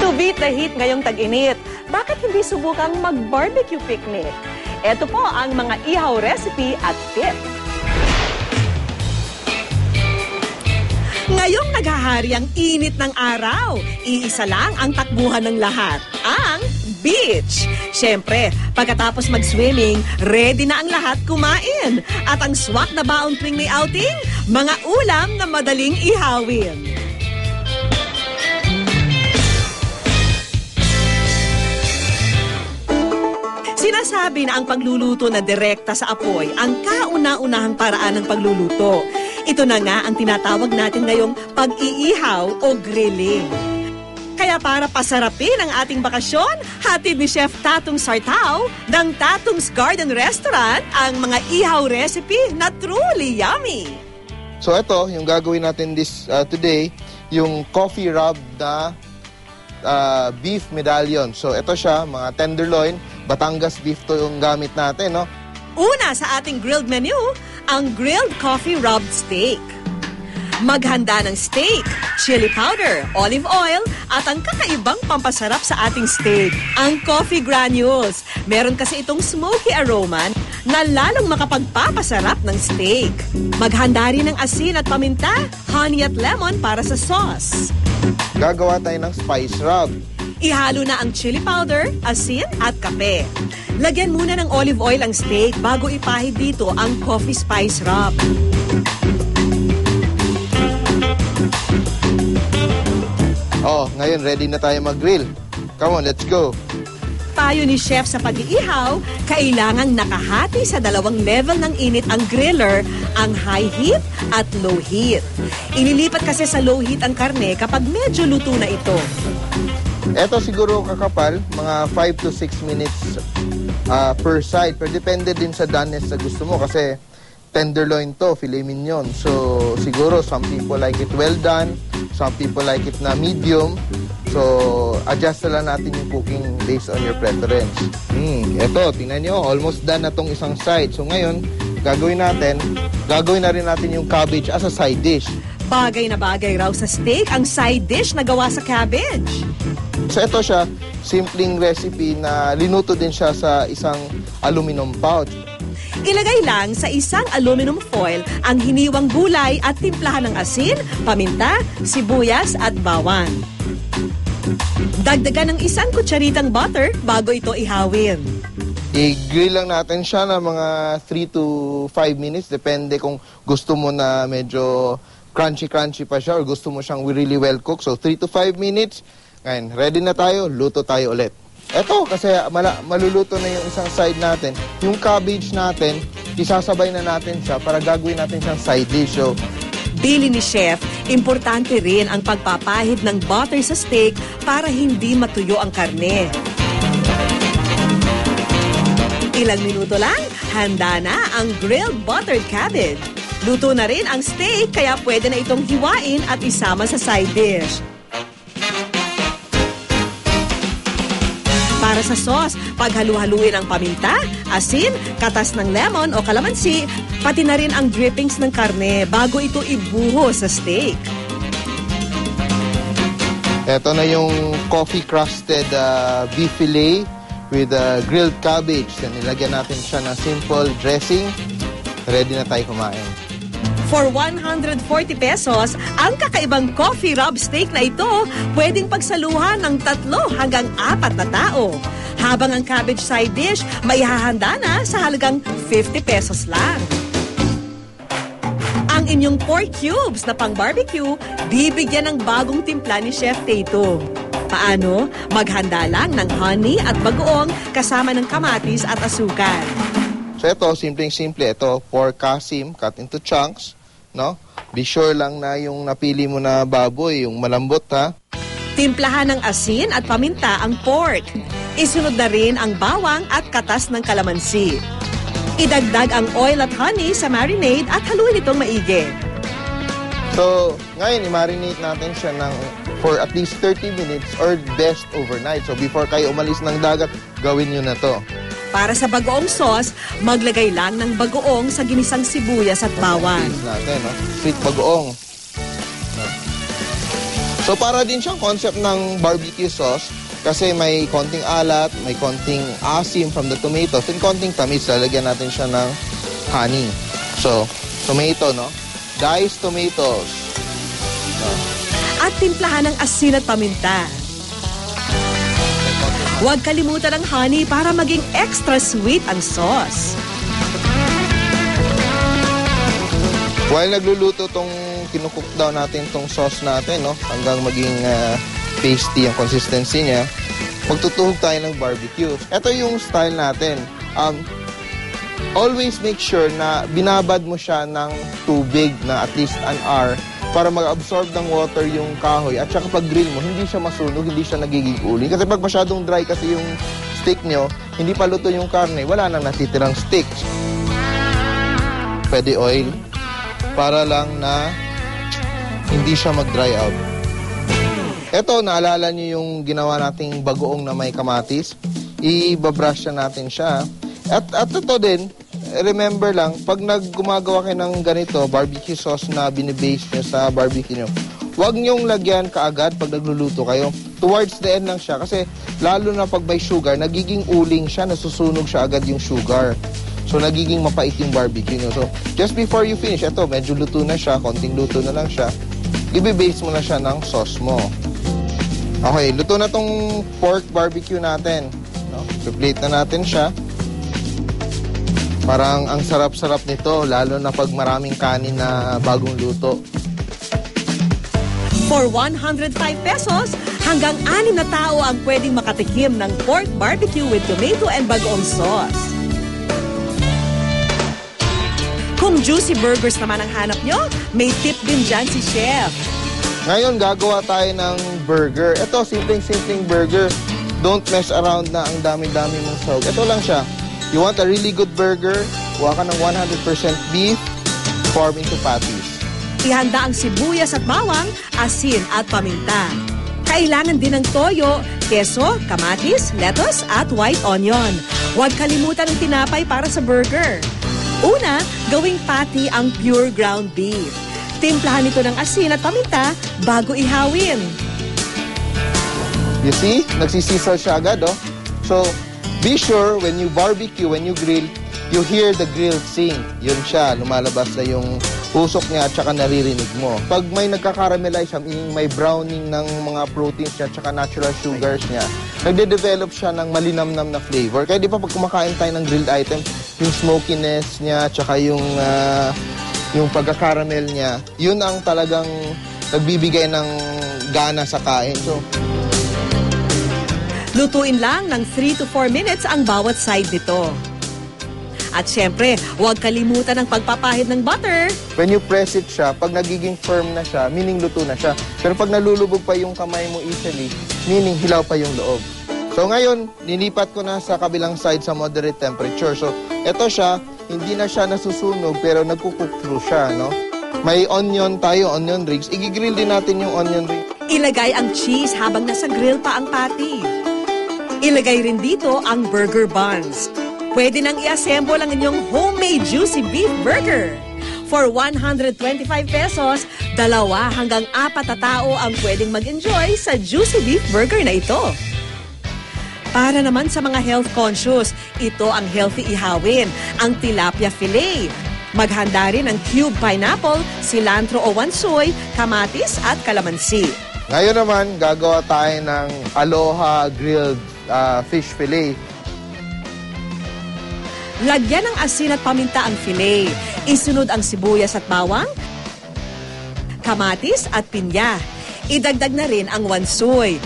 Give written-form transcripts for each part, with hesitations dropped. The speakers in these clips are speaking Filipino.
To beat the heat ngayong tag-init, bakit hindi subukang mag-barbecue picnic? Ito po ang mga ihaw recipe at tips. Ngayong naghahari ang init ng araw, iisa lang ang takbuhan ng lahat, ang beach. Siyempre, pagkatapos mag-swimming, ready na ang lahat kumain. At ang swak na baon tuwing may outing, mga ulam na madaling ihawin. Sinasabi na ang pagluluto na direkta sa apoy ang kauna-unahang paraan ng pagluluto. Ito na nga ang tinatawag natin ngayong pag-iihaw o grilling. Kaya para pasarapin ang ating bakasyon, hatid ni Chef Tatong Sartao ng Tatong's Garden Restaurant ang mga ihaw recipe na truly yummy. So ito, yung gagawin natin today, yung coffee rub na beef medallion. So ito siya, mga tenderloin, Batangas beef to yung gamit natin, no? Una sa ating grilled menu, ang grilled coffee rubbed steak. Maghanda ng steak, chili powder, olive oil, at ang kakaibang pampasarap sa ating steak, ang coffee granules. Meron kasi itong smoky aroma na lalong makapagpapasarap ng steak. Maghanda rin ng asin at paminta, honey at lemon para sa sauce. Gagawa tayo ng spice rub. Ihalo na ang chili powder, asin at kape. Lagyan muna ng olive oil ang steak bago ipahid dito ang coffee spice rub. Oh, ngayon ready na tayo mag-grill. Come on, let's go. Payo ni Chef sa pag-iihaw, kailangang nakahati sa dalawang level ng init ang griller, ang high heat at low heat. Inilipat kasi sa low heat ang karne kapag medyo luto na ito. Ito siguro kakapal, mga 5 to 6 minutes per side. Pero depende din sa doneness na gusto mo kasi tenderloin to, filet mignon. So siguro some people like it well done, some people like it na medium. So adjust na lang natin yung cooking based on your preference. Ito, tingnan nyo, almost done na tong isang side. So ngayon, gagawin na rin natin yung cabbage as a side dish. Bagay na bagay raw sa steak ang side dish na gawa sa cabbage. So ito siya, simpleng recipe na linuto din siya sa isang aluminum pouch. Ilagay lang sa isang aluminum foil ang hiniwang gulay at timplahan ng asin, paminta, sibuyas at bawang. Dagdagan ng isang kutsaritang butter bago ito ihawin. I-grill lang natin siya na mga 3 to 5 minutes. Depende kung gusto mo na medyo crunchy-crunchy pa siya or gusto mo siyang really well cooked. So 3 to 5 minutes. Ngayon, ready na tayo, luto tayo ulit. Eto, kasi maluluto na yung isang side natin. Yung cabbage natin, isasabay na natin siya para gagawin natin siyang side dish. So, bili ni Chef, importante rin ang pagpapahid ng butter sa steak para hindi matuyo ang karne. Ilang minuto lang, handa na ang grilled buttered cabbage. Luto na rin ang steak kaya pwede na itong hiwain at isama sa side dish. Para sa sauce, paghalu-haluin ang paminta, asin, katas ng lemon o kalamansi, pati na rin ang drippings ng karne bago ito ibuho sa steak. Ito na yung coffee-crusted beef fillet with grilled cabbage. Nilagyan natin siya ng simple dressing. Ready na tayo kumain. For 140 pesos, ang kakaibang coffee rub steak na ito pwedeng pagsaluhan ng 3 hanggang 4 na tao. Habang ang cabbage side dish, maihahanda na sa halagang 50 pesos lang. Ang inyong pork cubes na pang-barbecue, bibigyan ng bagong timpla ni Chef Tato. Paano? Maghanda lang ng honey at bagoong kasama ng kamatis at asukal. So ito, simpleng-simple. Ito, pork kasim, cut into chunks. No? Be sure lang na yung napili mo na baboy, yung malambot ha. Timplahan ng asin at paminta ang pork. Isunod na rin ang bawang at katas ng kalamansi. Idagdag ang oil at honey sa marinade at haluin itong maigi. So, ngayon, i-marinate natin siya for at least 30 minutes or best overnight. So, before kayo umalis ng dagat, gawin nyo na to. Para sa bagoong sauce, maglagay lang ng bagoong sa ginisang sibuyas at bawang. Natin, no? Sweet bagoong. So para din siyang concept ng barbecue sauce kasi may konting alat, may konting asim from the tomatoes, and konting tamis. Lalagyan natin siya ng honey. So, tomato, no? Diced tomatoes. No? At timplahan ng asin at paminta. Huwag kalimutan ng honey para maging extra sweet ang sauce. While nagluluto tong kinukook down natin tong sauce natin, no? Hanggang maging pasty ang consistency niya, magtutuhog tayo ng barbecue. Ito yung style natin. Always make sure na binabad mo siya ng tubig na at least an hour para mag-absorb ng water yung kahoy. At saka pag grill mo, hindi siya masunog, hindi siya nagiging uling. Kasi pag masyadong dry kasi yung steak nyo, hindi pa luto yung karne, wala nang natitirang steak. Pwede oil para lang na hindi siya mag-dry out. Ito, naalala niyo yung ginawa nating bagoong na may kamatis? Ibabrush natin siya. At ito din, remember lang, pag gumagawa kayo ng ganito, barbecue sauce na binibase nyo sa barbecue nyo, huwag nyong lagyan kaagad pag nagluluto kayo. Towards the end lang siya kasi lalo na pag may sugar, nagiging uling siya, nasusunog siya agad yung sugar. So, nagiging mapait yung barbecue nyo. So, just before you finish, ito, medyo luto na siya, konting luto na lang siya, ibibase mo na siya ng sauce mo. Okay, luto na tong pork barbecue natin. No? I-plate na natin siya. Parang ang sarap-sarap nito, lalo na pag maraming kanin na bagong luto. For 105 pesos, hanggang 6 na tao ang pwedeng makatikim ng pork barbecue with tomato and bagoong sauce. Kung juicy burgers naman ang hanap nyo, may tip din dyan si Chef. Ngayon, gagawa tayo ng burger. Ito, simpleng-simpleng burger. Don't mess around na ang dami-dami mong sahog. Ito lang siya. You want a really good burger, kuha ka ng 100% beef, form into patties. Ihanda ang sibuyas at bawang, asin at paminta. Kailangan din ng toyo, keso, kamatis, lettuce at white onion. Huwag kalimutan ng tinapay para sa burger. Una, gawing patty ang pure ground beef. Timplahan ito ng asin at paminta bago ihawin. You see? Nagsisisal siya agad, oh. So, be sure when you barbecue, when you grill, you hear the grill sing. Yun siya, lumalabas na yung usok niya at saka naririnig mo. Pag may nagka-caramelize siya, meaning may browning ng mga proteins niya at saka natural sugars niya, nagde-develop siya ng malinamnam na flavor. Kaya di ba pag kumakain tayo ng grilled item, yung smokiness niya at saka yung pagka-caramel niya, yun ang talagang nagbibigay ng gana sa kain. So, lutuin lang ng 3 to 4 minutes ang bawat side nito. At syempre, huwag kalimutan ng pagpapahid ng butter. when you press it siya, pag nagiging firm na siya, meaning luto na siya. Pero pag nalulubog pa yung kamay mo easily, meaning hilaw pa yung loob. So ngayon, nilipat ko na sa kabilang side sa moderate temperature. So, eto siya, hindi na siya nasusunog pero nagkukook through siya, no? May onion tayo, onion rings. Igigrill din natin yung onion rings. Ilagay ang cheese habang nasa grill pa ang patty. Ilagay rin dito ang burger buns. Pwede nang i-assemble ang inyong homemade juicy beef burger. For 125 pesos, 2 hanggang 4 na tao ang pwedeng mag-enjoy sa juicy beef burger na ito. Para naman sa mga health conscious, ito ang healthy ihawin, ang tilapia fillet. Maghanda rin ng cube pineapple, cilantro o wansoy, kamatis at kalamansi. Ngayon naman, gagawa tayo ng aloha grilled fish fillet. Lagyan ng asin at paminta ang fillet. Isunod ang sibuyas at bawang, kamatis at pinya. Idagdag na rin ang wansoy.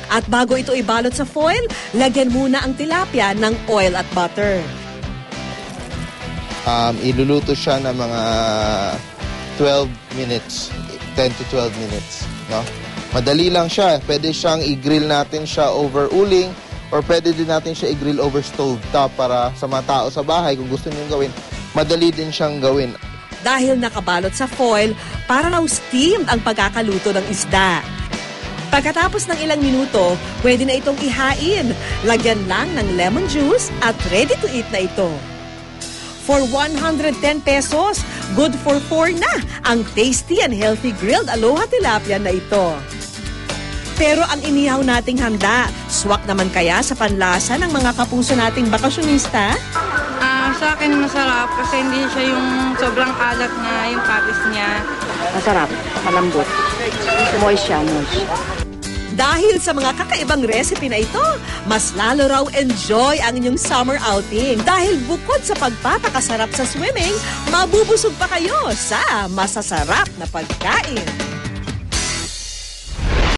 At bago ito ibalot sa foil, lagyan muna ang tilapia ng oil at butter. Iluluto siya ng mga 12 minutes, 10 to 12 minutes. No? Madali lang siya. Pwede siyang i-grill natin siya over uling or pwede din natin siya i-grill over stove top para sa mga tao sa bahay kung gusto nyo gawin. Madali din siyang gawin. Dahil nakabalot sa foil, para raw steamed ang pagkakaluto ng isda. Pagkatapos ng ilang minuto, pwede na itong ihain. Lagyan lang ng lemon juice at ready to eat na ito. For 110 pesos, good for 4 na ang tasty and healthy grilled aloha tilapia na ito. Pero ang inihaw nating handa, swak naman kaya sa panlasa ng mga kapuso nating bakasyonista? Sa akin masarap kasi hindi siya yung sobrang alat na yung patis niya. Masarap, malambot. Moist siya, moist. Dahil sa mga kakaibang recipe na ito, mas lalo raw enjoy ang inyong summer outing. Dahil bukod sa pagpapakasarap sa swimming, mabubusog pa kayo sa masasarap na pagkain.